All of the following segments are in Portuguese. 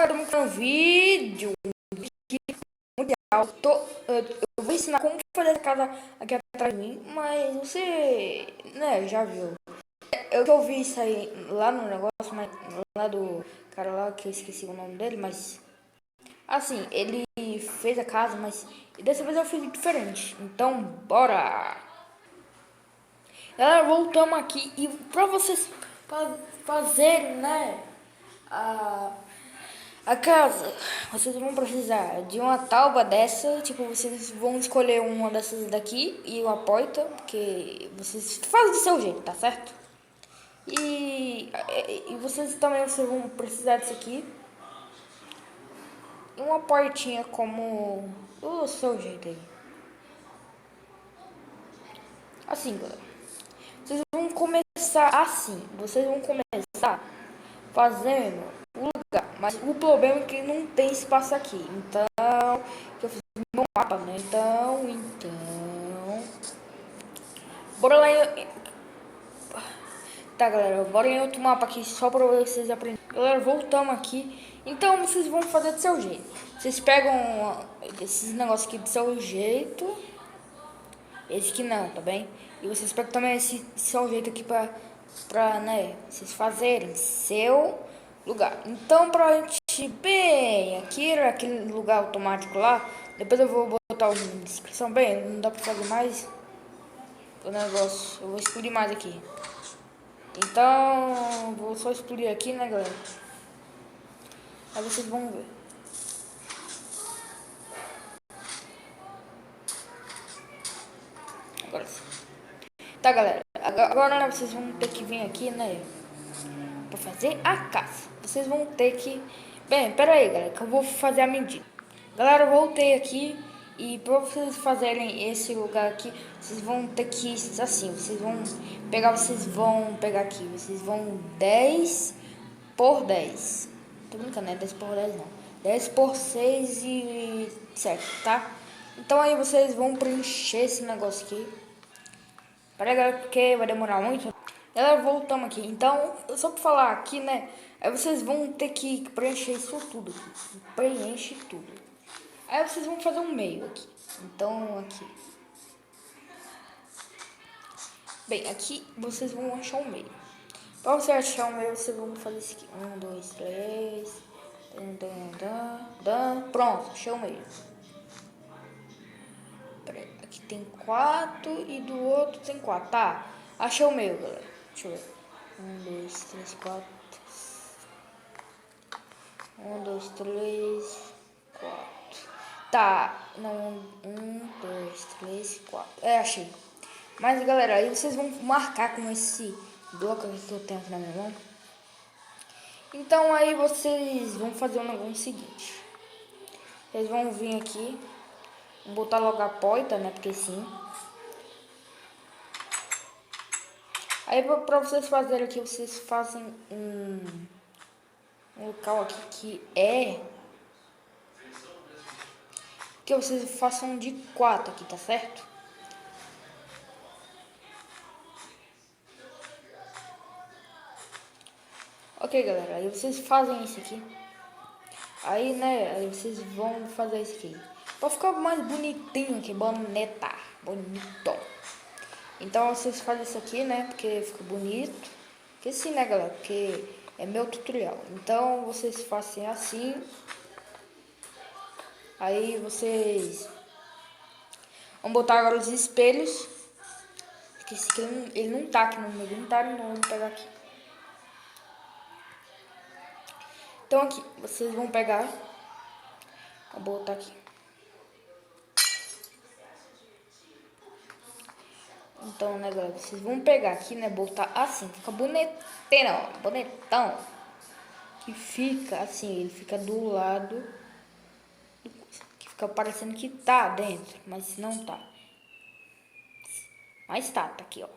Estamos com um vídeo mundial. Eu vou ensinar como fazer a casa aqui atrás de mim, mas você, né, já viu. Eu ouvi isso aí lá no negócio, mas lá do cara lá que eu esqueci o nome dele, mas assim, ele fez a casa, mas dessa vez eu fiz diferente. Então, bora! Galera, voltamos aqui e pra vocês fazerem, né, a casa, vocês vão precisar de uma tábua dessa, tipo, vocês vão escolher uma dessas daqui e uma porta, porque vocês fazem do seu jeito, tá certo? E vocês também vão precisar disso aqui. E uma portinha como do seu jeito aí. Assim, galera. Vocês vão começar assim. Vocês vão começar fazendo o lugar. Mas o problema é que não tem espaço aqui. Então, eu fiz meu mapa, né? Então. Bora lá em... Tá, galera. Bora em outro mapa aqui só pra vocês aprenderem. Galera, voltamos aqui. Então, vocês vão fazer do seu jeito. Vocês pegam esses negócios aqui do seu jeito. Esse aqui não, tá bem? E vocês pegam também esse seu jeito aqui pra, né, vocês fazerem seu lugar. Então, pra gente bem aqui, aquele lugar automático lá, depois eu vou botar o link na descrição, bem, não dá pra fazer mais o negócio, eu vou explodir mais aqui. Então, vou só explodir aqui, né, galera? Aí vocês vão ver. Agora sim. Tá, galera, agora né, vocês vão ter que vir aqui, né, pra fazer a casa. Vocês vão ter que... Bem, pera aí, galera, que eu vou fazer a medida. Galera, eu voltei aqui e pra vocês fazerem esse lugar aqui, vocês vão ter que, assim, vocês vão pegar aqui, vocês vão 10 por 10. Tô brincando, não é 10 por 10 não. 10 por 6 e 7, tá? Então aí vocês vão preencher esse negócio aqui. Pera aí, galera, porque vai demorar muito. Galera, voltamos aqui. Então, só pra falar aqui, né? Aí vocês vão ter que preencher isso tudo aqui. Preenche tudo. Aí vocês vão fazer um meio aqui. Então, aqui. Bem, aqui vocês vão achar um meio. Pra você achar um meio, vocês vão fazer isso aqui. 1, 2, 3. Pronto, achei o meio. Pera aí, aqui tem 4 e do outro tem 4. Tá, achei o meio, galera. Deixa eu ver. 1, 2, 3, 4. 1, 2, 3, 4. Tá, não, 1, 2, 3, 4. É, achei. Mas, galera, aí vocês vão marcar com esse bloco aqui que eu tenho aqui na minha mão. Então, aí vocês vão fazer o seguinte. Vocês vão vir aqui. Vou botar logo a porta, né? Porque sim. Aí, pra vocês fazerem aqui, vocês fazem um local aqui que é... que vocês façam de 4 aqui, tá certo? Ok, galera, aí vocês fazem isso aqui. Aí, né, aí vocês vão fazer isso aqui. Pra ficar mais bonitinho aqui, bonita, bonito. Então vocês fazem isso aqui, né, porque fica bonito. Porque sim, né, galera, porque é meu tutorial. Então vocês fazem assim. Aí vocês vão botar agora os espelhos. Esqueci que ele não tá aqui no meu inventário, não. Vou pegar aqui. Então aqui, vocês vão pegar. Vou botar aqui. Então, né, galera, vocês vão pegar aqui, né, botar assim. Fica bonitão, bonitão. Que fica assim, ele fica do lado. Que fica parecendo que tá dentro, mas não tá. Mas tá aqui, ó.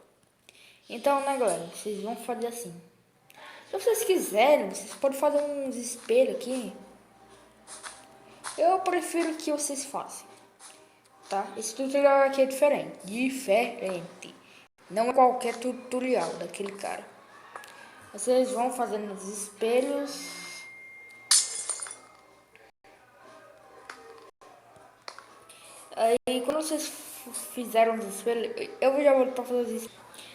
Então, né, galera, vocês vão fazer assim. Se vocês quiserem, vocês podem fazer uns espelhos aqui. Eu prefiro que vocês façam, tá? Esse tutorial aqui é diferente. Diferente. Não é qualquer tutorial daquele cara. Vocês vão fazendo os espelhos. Aí quando vocês fizeram os espelhos, eu já vou pra fazer isso.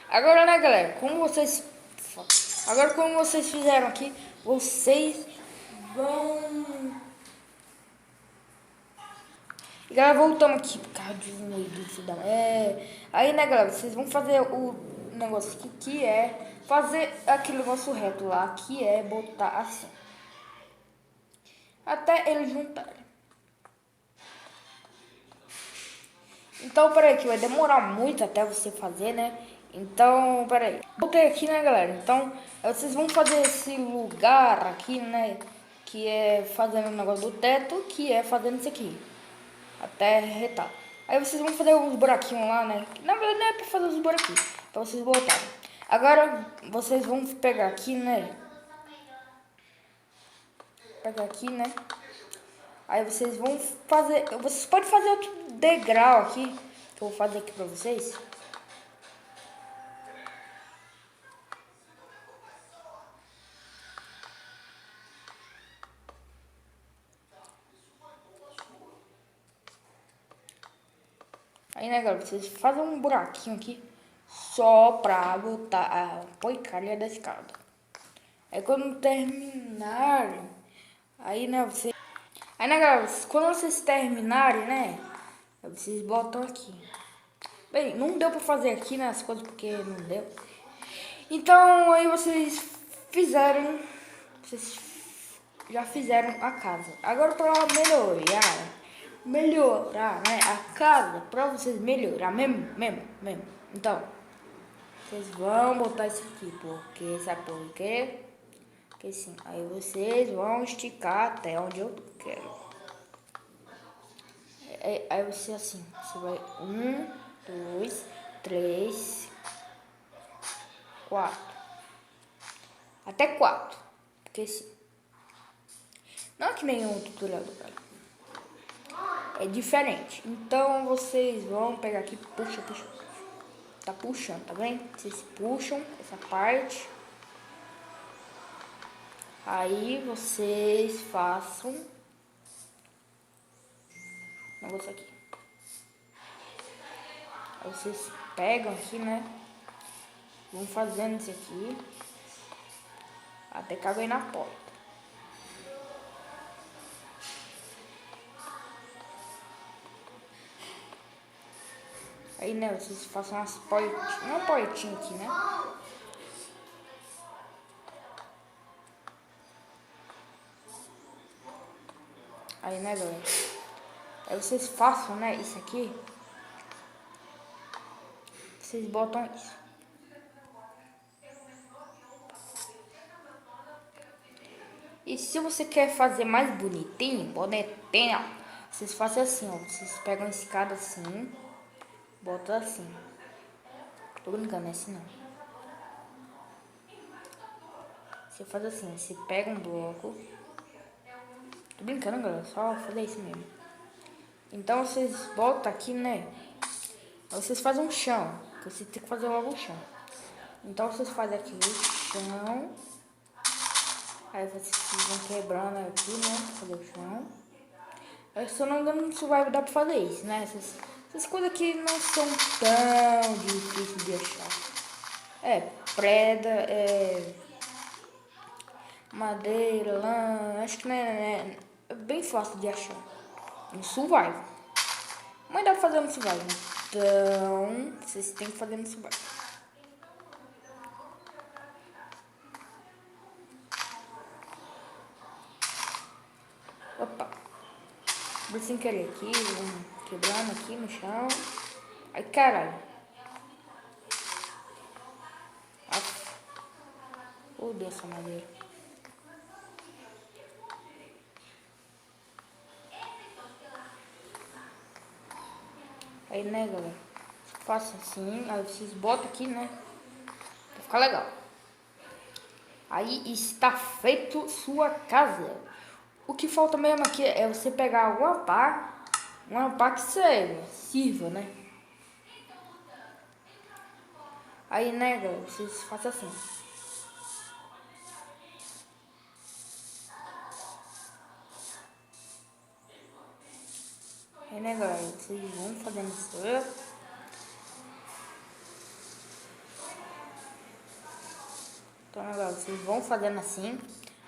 Agora, né, galera, como vocês fizeram aqui, vocês vão... E galera, voltamos aqui por causa aí, né, galera, vocês vão fazer o negócio aqui, que é fazer aquele negócio reto lá, que é botar assim. Até eles juntarem. Então, peraí, que vai demorar muito até você fazer, né? Então, peraí. Voltei aqui, né, galera? Então, vocês vão fazer esse lugar aqui, né? Que é fazendo o negócio do teto, que é fazendo isso aqui. Até retar. Aí vocês vão fazer os buraquinhos lá, né? Na verdade, não é pra fazer os buraquinhos. Pra vocês botarem. Agora, vocês vão pegar aqui, né? Pegar aqui, né? Aí vocês vão fazer... Vocês podem fazer outro degrau aqui. Que eu vou fazer aqui pra vocês. Aí, né, galera, vocês fazem um buraquinho aqui só pra botar a porcaria da escada. Aí quando terminarem, aí, né, vocês... Aí, né, galera, quando vocês terminarem, né, vocês botam aqui. Bem, não deu pra fazer aqui, né, as coisas, porque não deu. Então, aí vocês fizeram... Vocês já fizeram a casa. Agora pra melhorar, né, a casa, pra vocês melhorar mesmo. Então, vocês vão botar isso aqui, porque, sabe por quê? Porque sim, aí vocês vão esticar até onde eu quero. Aí você assim, você vai 1, 2, 3, 4. Até 4. Porque sim. Não é que nenhum tutorial do cara. É diferente. Então vocês vão pegar aqui, puxa. Tá puxando, tá vendo? Vocês puxam essa parte. Aí vocês façam um negócio aqui. Aí vocês pegam aqui, né? Vão fazendo isso aqui até caber na porta. Aí, né, vocês façam umas portinhas, uma portinha aqui, né? Aí, né, galera? Aí vocês façam, né, isso aqui. Vocês botam isso. E se você quer fazer mais bonitinho, vocês fazem assim, ó. Vocês pegam a escada assim, botam assim. Tô brincando, é assim não. Você faz assim, você pega um bloco. Tô brincando, galera, só fazer isso mesmo. Então vocês botam aqui, né? Aí vocês fazem um chão, que você tem que fazer logo o chão. Então vocês fazem aqui o chão. Aí vocês vão quebrando aqui, né? Pra fazer o chão. Aí, se eu não me engano, isso vai dar pra fazer isso, né? Essas coisas aqui não são tão difíceis de achar. Preda, madeira, lã, acho que é bem fácil de achar. No survival. Mas dá pra fazer no survival. Então, vocês têm que fazer no survival. Opa. Vou sem querer aqui, quebrando aqui no chão. Ai, caralho. Odeio essa madeira. Aí, né, galera? Faça assim, aí vocês botam aqui, né? Pra ficar legal. Aí está feito sua casa. O que falta mesmo aqui é você pegar uma pá que sirva, né? Aí, né, galera, vocês façam assim. Aí, né, galera? Vocês vão fazendo isso. Então, galera, vocês vão fazendo assim.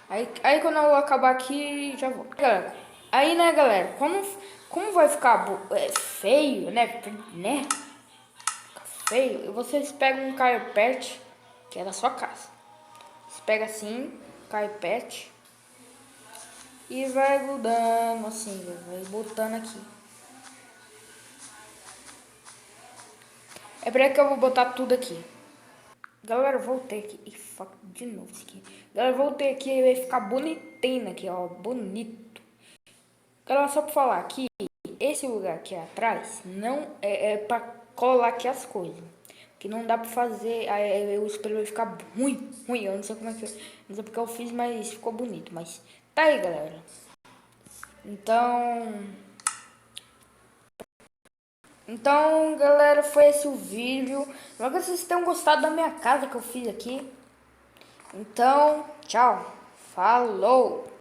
Aí quando eu acabar aqui, já vou. Galera, aí, né, galera, como vai ficar feio, né? Feio, vocês pegam um carpete, que é da sua casa. Você pega assim, carpete, e vai grudando assim, vai botando aqui. É pra que eu vou botar tudo aqui. Galera, eu voltei aqui. E fuck, de novo isso aqui. Galera, eu voltei aqui e vai ficar bonitinho aqui, ó. Bonito. Galera, só pra falar aqui, esse lugar aqui atrás não é pra colar aqui as coisas. Que não dá pra fazer, aí o espelho vai ficar ruim. Eu não sei como é que, não sei porque eu fiz, mas ficou bonito. Mas tá aí, galera. Então, galera, foi esse o vídeo. Espero que vocês tenham gostado da minha casa que eu fiz aqui. Então, tchau. Falou!